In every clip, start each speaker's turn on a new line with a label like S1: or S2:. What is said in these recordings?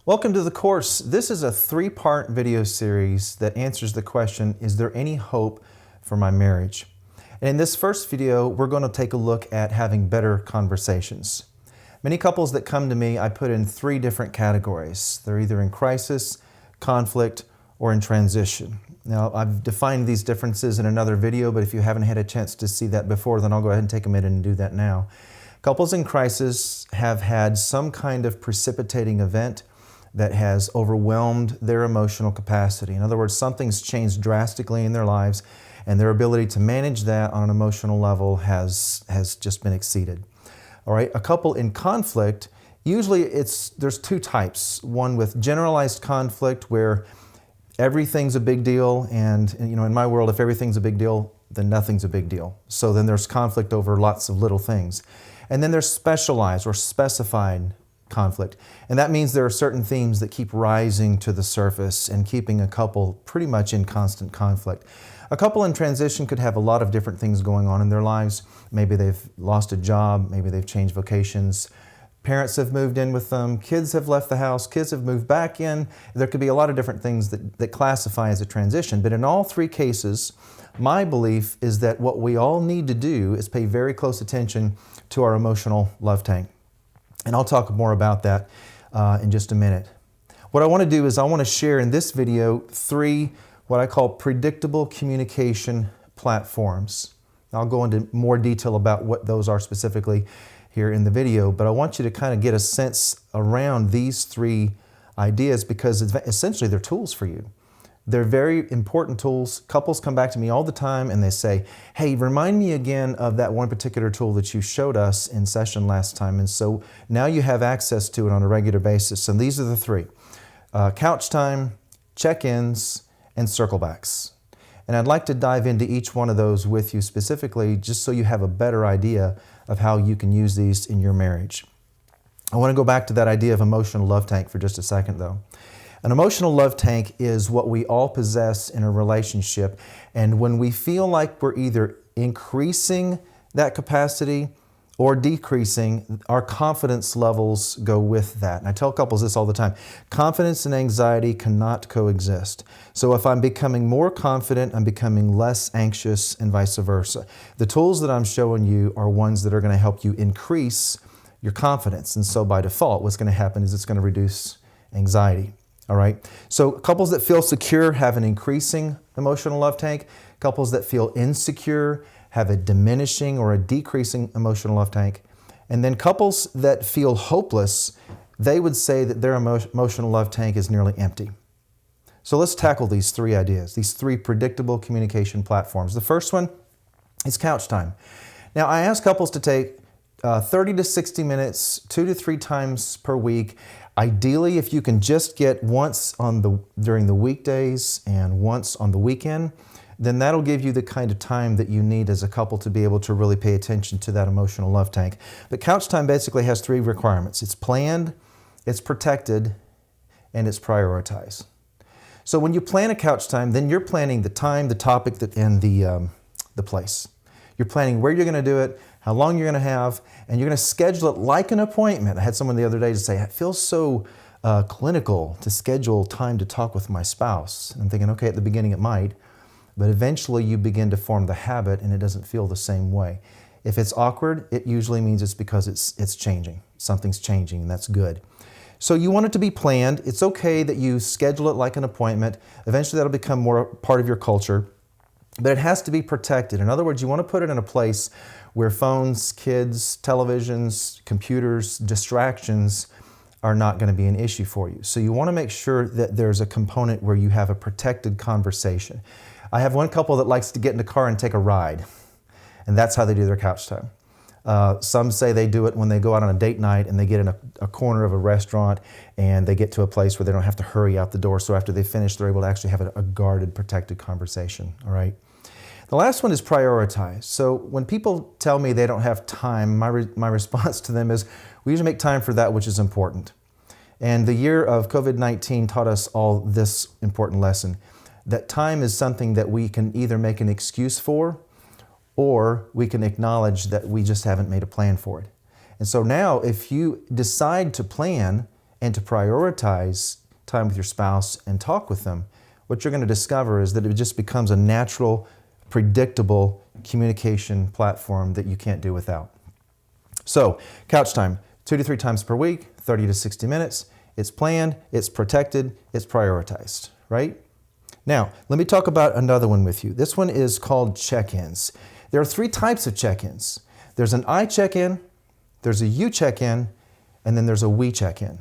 S1: Welcome to the course. This is a three-part video series that answers the question, is there any hope for my marriage? And in this first video, we're going to take a look at having better conversations. Many couples that come to me, I put in three different categories. They're either in crisis, conflict, or in transition. Now, I've defined these differences in another video, but if you haven't had a chance to see that before, then I'll go ahead and take a minute and do that now. Couples in crisis have had some kind of precipitating event that has overwhelmed their emotional capacity. In other words, something's changed drastically in their lives, and their ability to manage that on an emotional level has just been exceeded. All right, a couple in conflict, usually there's two types. One with generalized conflict where everything's a big deal, and in my world, if everything's a big deal, then nothing's a big deal. So then there's conflict over lots of little things. And then there's specialized or specified conflict. And that means there are certain themes that keep rising to the surface and keeping a couple pretty much in constant conflict. A couple in transition could have a lot of different things going on in their lives. Maybe they've lost a job, maybe they've changed vocations, parents have moved in with them, kids have left the house, kids have moved back in. There could be a lot of different things that classify as a transition. But in all three cases, my belief is that what we all need to do is pay very close attention to our emotional love tank. And I'll talk more about that in just a minute. What I want to do is I want to share in this video three what I call predictable communication platforms. I'll go into more detail about what those are specifically here in the video, but I want you to kind of get a sense around these three ideas because essentially they're tools for you. They're very important tools. Couples come back to me all the time and they say, hey, remind me again of that one particular tool that you showed us in session last time. And so now you have access to it on a regular basis. And these are the three: couch time, check-ins, and circlebacks. And I'd like to dive into each one of those with you specifically just so you have a better idea of how you can use these in your marriage. I want to go back to that idea of emotional love tank for just a second though. An emotional love tank is what we all possess in a relationship, and when we feel like we're either increasing that capacity or decreasing, our confidence levels go with that. And I tell couples this all the time. Confidence and anxiety cannot coexist. So if I'm becoming more confident, I'm becoming less anxious, and vice versa. The tools that I'm showing you are ones that are going to help you increase your confidence. And so by default, what's going to happen is it's going to reduce anxiety. All right. So couples that feel secure have an increasing emotional love tank. Couples that feel insecure have a diminishing or a decreasing emotional love tank. And then couples that feel hopeless, they would say that their emotional love tank is nearly empty. So let's tackle these three ideas, these three predictable communication platforms. The first one is couch time. Now, I ask couples to take 30 to 60 minutes, 2 to 3 times per week. Ideally, if you can just get once during the weekdays and once on the weekend, then that'll give you the kind of time that you need as a couple to be able to really pay attention to that emotional love tank. But couch time basically has three requirements. It's planned, it's protected, and it's prioritized. So when you plan a couch time, then you're planning the time, the topic, and the place. You're planning where you're going to do it, how long you're going to have, and you're going to schedule it like an appointment. I had someone the other day to say, it feels so clinical to schedule time to talk with my spouse. And I'm thinking, okay, at the beginning it might, but eventually you begin to form the habit and it doesn't feel the same way. If it's awkward, it usually means it's because it's changing. Something's changing, and that's good. So you want it to be planned. It's okay that you schedule it like an appointment. Eventually that'll become more part of your culture. But it has to be protected. In other words, you want to put it in a place where phones, kids, televisions, computers, distractions are not going to be an issue for you. So you want to make sure that there's a component where you have a protected conversation. I have one couple that likes to get in the car and take a ride, and that's how they do their couch time. Some say they do it when they go out on a date night and they get in a corner of a restaurant and they get to a place where they don't have to hurry out the door. So after they finish, they're able to actually have a guarded, protected conversation. All right. The last one is prioritize. So when people tell me they don't have time, my response to them is we usually make time for that which is important. And the year of COVID-19 taught us all this important lesson, that time is something that we can either make an excuse for or we can acknowledge that we just haven't made a plan for it. And so now if you decide to plan and to prioritize time with your spouse and talk with them, what you're going to discover is that it just becomes a natural, predictable communication platform that you can't do without. So, couch time, 2 to 3 times per week, 30 to 60 minutes. It's planned, it's protected, it's prioritized, right? Now, let me talk about another one with you. This one is called check-ins. There are 3 types of check-ins. There's an I check-in, there's a you check-in, and then there's a we check-in.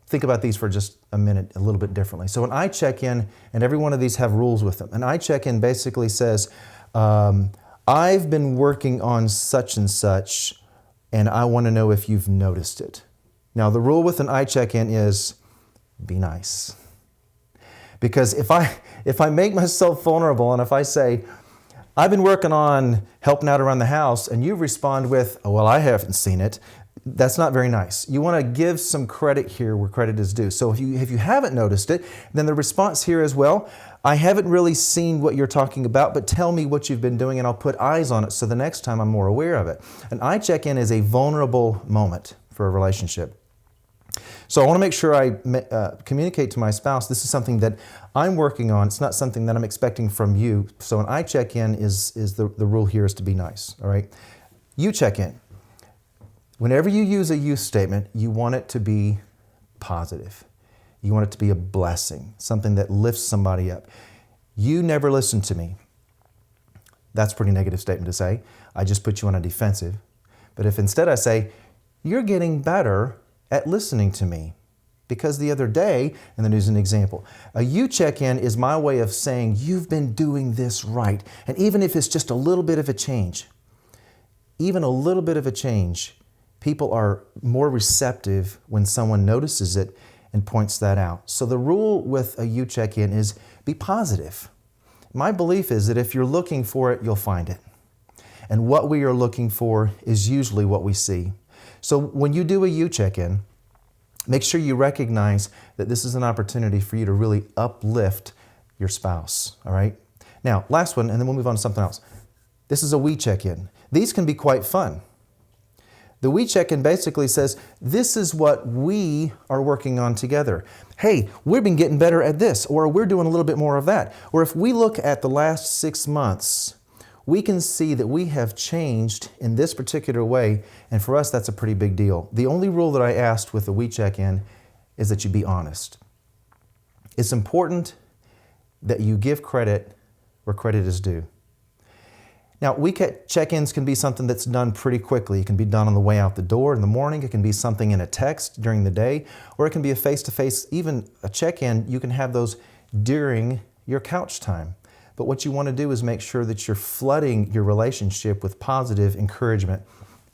S1: Think about these for just a minute, a little bit differently. So an I check-in, and every one of these have rules with them. An I check-in basically says, I've been working on such and such, and I want to know if you've noticed it. Now, the rule with an I check-in is be nice. Because if I make myself vulnerable and if I say, I've been working on helping out around the house, and you respond with, oh, well, I haven't seen it, that's not very nice. You want to give some credit here where credit is due. So if you haven't noticed it, then the response here is, well, I haven't really seen what you're talking about, but tell me what you've been doing and I'll put eyes on it so the next time I'm more aware of it. An I check-in is a vulnerable moment for a relationship. So I want to make sure I communicate to my spouse, this is something that I'm working on. It's not something that I'm expecting from you. So an I check-in is the rule here is to be nice, all right? You check-in. Whenever you use a you statement, you want it to be positive. You want it to be a blessing, something that lifts somebody up. You never listen to me. That's a pretty negative statement to say. I just put you on a defensive. But if instead I say, you're getting better at listening to me, because the other day, and then here's an example, a you check-in is my way of saying, you've been doing this right. And even if it's just a little bit of a change, even a little bit of a change, people are more receptive when someone notices it and points that out. So the rule with a you check-in is be positive. My belief is that if you're looking for it, you'll find it. And what we are looking for is usually what we see. So when you do a you check-in, make sure you recognize that this is an opportunity for you to really uplift your spouse, all right? Now, last one, and then we'll move on to something else. This is a we check-in. These can be quite fun. The we check-in basically says, this is what we are working on together. Hey, we've been getting better at this, or we're doing a little bit more of that. Or if we look at the last 6 months, we can see that we have changed in this particular way, and for us, that's a pretty big deal. The only rule that I asked with the we check-in is that you be honest. It's important that you give credit where credit is due. Now, week check-ins can be something that's done pretty quickly. It can be done on the way out the door in the morning. It can be something in a text during the day, or it can be a face-to-face, even a check-in. You can have those during your couch time. But what you want to do is make sure that you're flooding your relationship with positive encouragement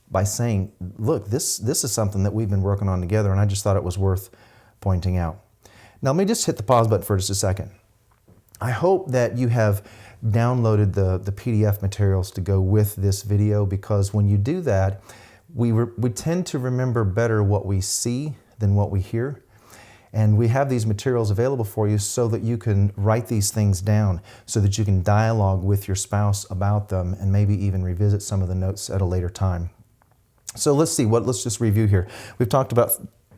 S1: by saying, look, this is something that we've been working on together, and I just thought it was worth pointing out. Now, let me just hit the pause button for just a second. I hope that you have downloaded the PDF materials to go with this video, because when you do that, we tend to remember better what we see than what we hear. And we have these materials available for you so that you can write these things down, so that you can dialogue with your spouse about them and maybe even revisit some of the notes at a later time. So let's just review here. We've talked about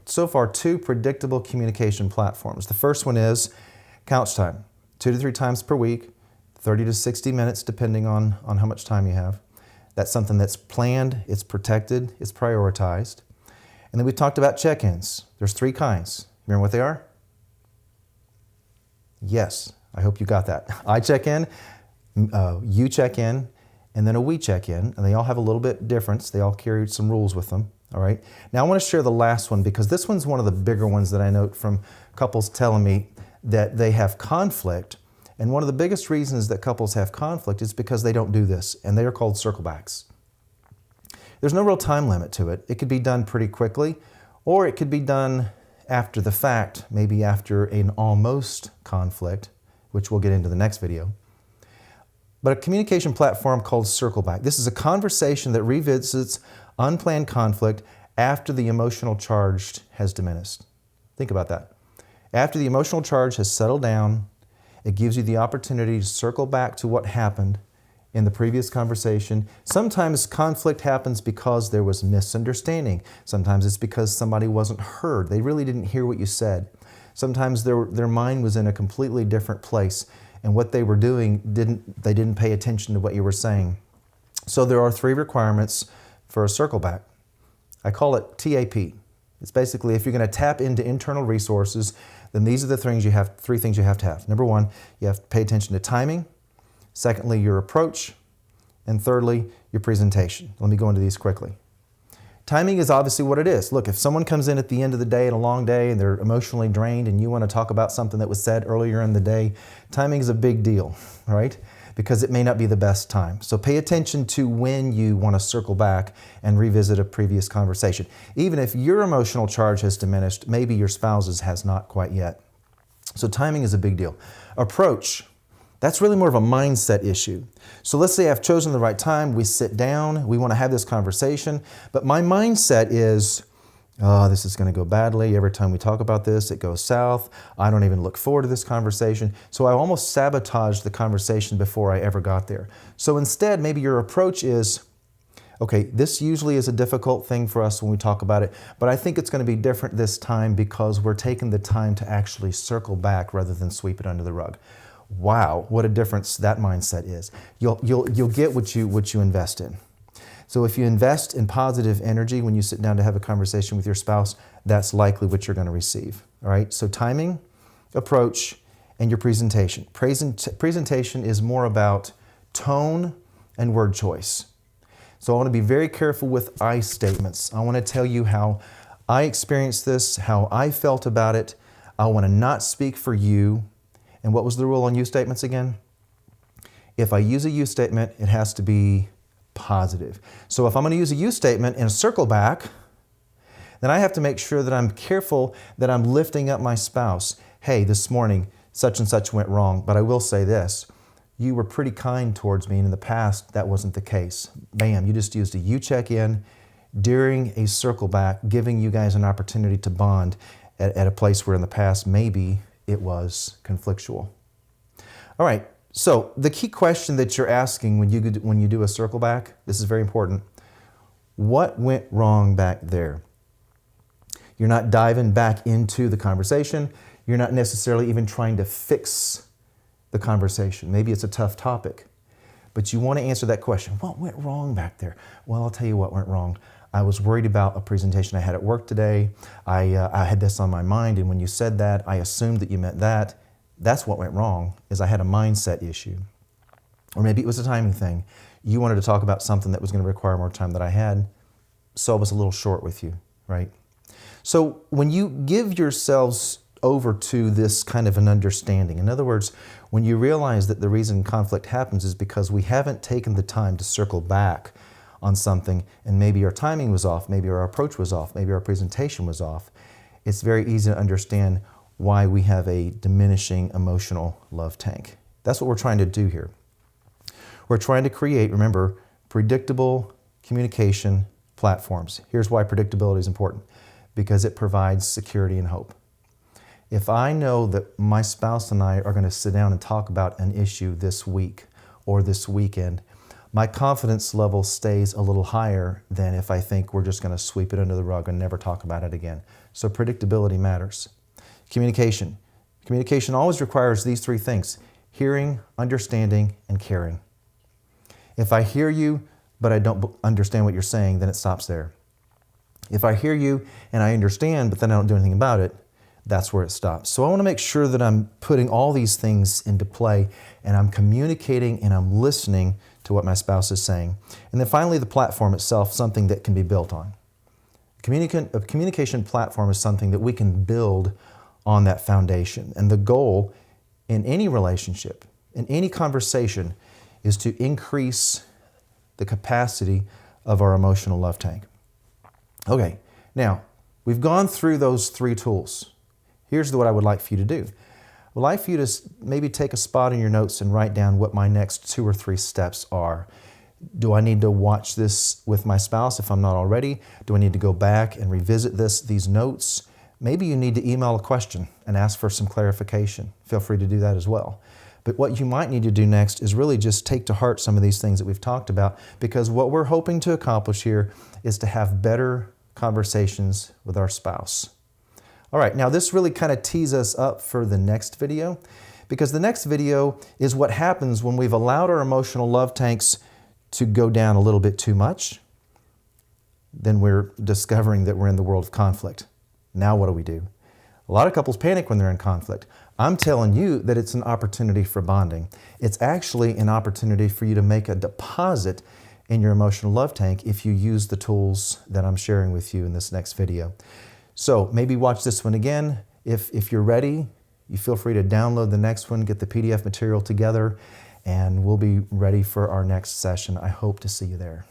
S1: so far 2 predictable communication platforms. The first one is couch time, 2 to 3 times per week, 30 to 60 minutes, depending on how much time you have. That's something that's planned, it's protected, it's prioritized. And then we talked about check-ins. There's 3 kinds. Remember what they are? Yes, I hope you got that. I check-in, you check-in, and then a we check-in. And they all have a little bit difference. They all carry some rules with them, all right? Now I want to share the last one, because this one's one of the bigger ones that I note from couples telling me that they have conflict. And one of the biggest reasons that couples have conflict is because they don't do this, and they are called circle backs. There's no real time limit to it. It could be done pretty quickly, or it could be done after the fact, maybe after an almost conflict, which we'll get into the next video. But a communication platform called circle back. This is a conversation that revisits unplanned conflict after the emotional charge has diminished. Think about that. After the emotional charge has settled down, it gives you the opportunity to circle back to what happened in the previous conversation. Sometimes conflict happens because there was misunderstanding. Sometimes it's because somebody wasn't heard. They really didn't hear what you said. Sometimes their mind was in a completely different place, and what they were doing, they didn't pay attention to what you were saying. So there are 3 requirements for a circle back. I call it TAP. It's basically, if you're going to tap into internal resources, then these are the 3 things you have to have. Number 1, you have to pay attention to timing. Secondly, your approach. And thirdly, your presentation. Let me go into these quickly. Timing is obviously what it is. Look, if someone comes in at the end of the day and a long day and they're emotionally drained and you want to talk about something that was said earlier in the day, timing is a big deal, right? Because it may not be the best time. So pay attention to when you want to circle back and revisit a previous conversation. Even if your emotional charge has diminished, maybe your spouse's has not quite yet. So timing is a big deal. Approach. That's really more of a mindset issue. So let's say I've chosen the right time, we sit down, we want to have this conversation, but my mindset is, oh, this is going to go badly. Every time we talk about this, it goes south. I don't even look forward to this conversation. So I almost sabotaged the conversation before I ever got there. So instead, maybe your approach is, okay, this usually is a difficult thing for us when we talk about it, but I think it's going to be different this time because we're taking the time to actually circle back rather than sweep it under the rug. Wow, what a difference that mindset is. You'll get what you invest in. So if you invest in positive energy when you sit down to have a conversation with your spouse, that's likely what you're going to receive. All right, so timing, approach, and your presentation. Presentation is more about tone and word choice. So I want to be very careful with I statements. I want to tell you how I experienced this, how I felt about it. I want to not speak for you. And what was the rule on you statements again? If I use a you statement, it has to be positive. So if I'm going to use a you statement in a circle back, then I have to make sure that I'm careful that I'm lifting up my spouse. Hey, this morning, such and such went wrong, but I will say this. You were pretty kind towards me, and in the past, that wasn't the case. Bam, you just used a you check-in during a circle back, giving you guys an opportunity to bond at a place where in the past, maybe it was conflictual. All right, so the key question that you're asking when you do a circle back, this is very important. What went wrong back there? You're not diving back into the conversation. You're not necessarily even trying to fix the conversation. Maybe it's a tough topic, but you want to answer that question. What went wrong back there? Well, I'll tell you what went wrong. I was worried about a presentation I had at work today. I had this on my mind, and when you said that, I assumed that you meant that. That's what went wrong, is I had a mindset issue. Or maybe it was a timing thing. You wanted to talk about something that was going to require more time than I had, so I was a little short with you, right? So when you give yourselves over to this kind of an understanding, in other words, when you realize that the reason conflict happens is because we haven't taken the time to circle back on something, and maybe our timing was off, maybe our approach was off, maybe our presentation was off, it's very easy to understand why we have a diminishing emotional love tank. That's what we're trying to do here. We're trying to create, remember, predictable communication platforms. Here's why predictability is important, because it provides security and hope. If I know that my spouse and I are going to sit down and talk about an issue this week or this weekend, my confidence level stays a little higher than if I think we're just going to sweep it under the rug and never talk about it again. So predictability matters. Communication. Communication always requires these 3 things: hearing, understanding, and caring. If I hear you, but I don't understand what you're saying, then it stops there. If I hear you and I understand, but then I don't do anything about it, that's where it stops. So I want to make sure that I'm putting all these things into play, and I'm communicating and I'm listening to what my spouse is saying. And then finally, the platform itself, something that can be built on. A communication platform is something that we can build on that foundation. And the goal in any relationship, in any conversation, is to increase the capacity of our emotional love tank. Okay, now, we've gone through those 3 tools. Here's what I would like for you to do. I would like for you to maybe take a spot in your notes and write down what my next 2 or 3 steps are. Do I need to watch this with my spouse if I'm not already? Do I need to go back and revisit these notes? Maybe you need to email a question and ask for some clarification. Feel free to do that as well. But what you might need to do next is really just take to heart some of these things that we've talked about, because what we're hoping to accomplish here is to have better conversations with our spouse. All right, now this really kind of tees us up for the next video, because the next video is what happens when we've allowed our emotional love tanks to go down a little bit too much. Then we're discovering that we're in the world of conflict. Now what do we do? A lot of couples panic when they're in conflict. I'm telling you that it's an opportunity for bonding. It's actually an opportunity for you to make a deposit in your emotional love tank if you use the tools that I'm sharing with you in this next video. So maybe watch this one again. If you're ready, you feel free to download the next one, get the PDF material together, and we'll be ready for our next session. I hope to see you there.